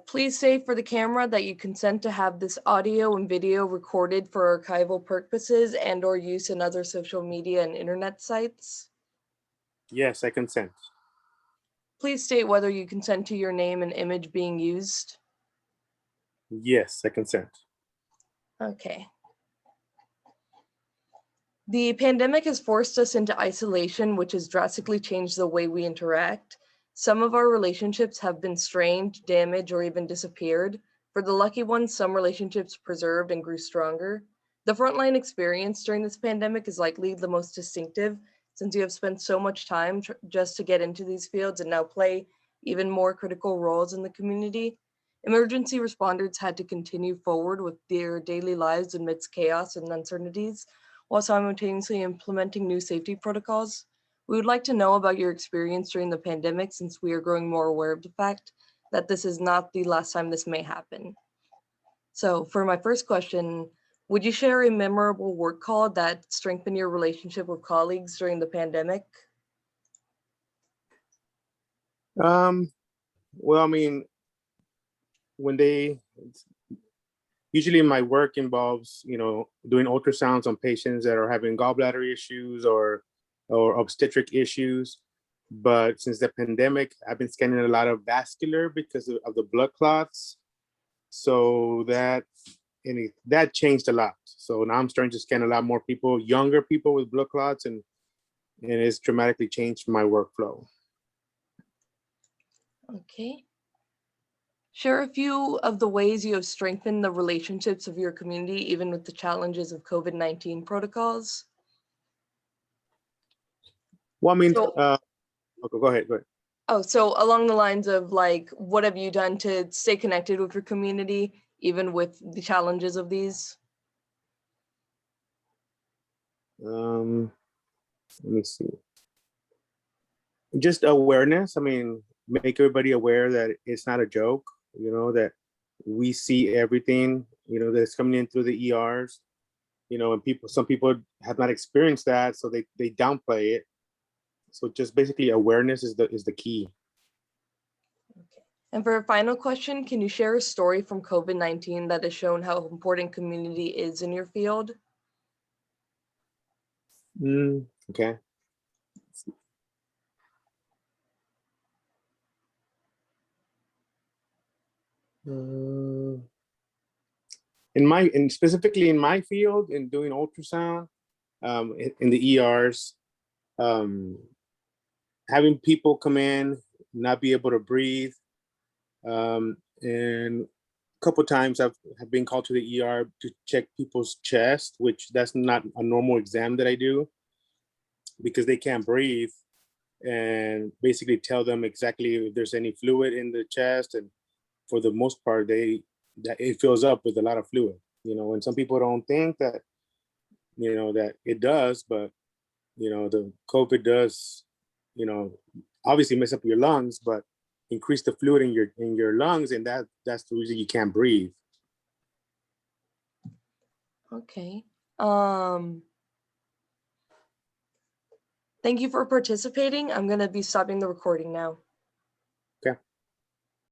Please say for the camera that you consent to have this audio and video recorded for archival purposes and or use in other social media and internet sites. Yes, I consent. Please state whether you consent to your name and image being used. Yes, I consent. Okay. The pandemic has forced us into isolation, which has drastically changed the way we interact. Some of our relationships have been strained, damaged, or even disappeared. For the lucky ones, some relationships preserved and grew stronger. The frontline experience during this pandemic is likely the most distinctive, since you have spent so much time just to get into these fields and now play even more critical roles in the community. Emergency responders had to continue forward with their daily lives amidst chaos and uncertainties, while simultaneously implementing new safety protocols. We would like to know about your experience during the pandemic, since we are growing more aware of the fact that this is not the last time this may happen. So for my first question, would you share a memorable work call that strengthened your relationship with colleagues during the pandemic? Um, well, I mean, when they usually my work involves, doing ultrasounds on patients that are having gallbladder issues or obstetric issues. But since the pandemic, I've been scanning a lot of vascular because of the blood clots. So that changed a lot. So now I'm starting to scan a lot more people, younger people with blood clots, and it's dramatically changed my workflow. Okay. Share a few of the ways you have strengthened the relationships of your community, even with the challenges of COVID-19 protocols. Well, I mean, So, okay, go ahead. oh, so along the lines of like, what have you done to stay connected with your community, even with the challenges of these? Let me see. Just awareness. I mean, make everybody aware that it's not a joke, that we see everything, that's coming in through the ERs, and some people have not experienced that, so they downplay it. So just basically awareness is the key. Okay. And for a final question, can you share a story from COVID-19 that has shown how important community is in your field? Okay. Specifically in my field, in doing ultrasound, in the ERs, having people come in, not be able to breathe, and a couple times have been called to the ER to check people's chest, which that's not a normal exam that I do, because they can't breathe, and basically tell them exactly if there's any fluid in the chest. And for the most part, that it fills up with a lot of fluid, and some people don't think that, that it does, but, the COVID does, obviously mess up your lungs, but increase the fluid in your lungs, and that's the reason you can't breathe. Okay. Thank you for participating. I'm going to be stopping the recording now.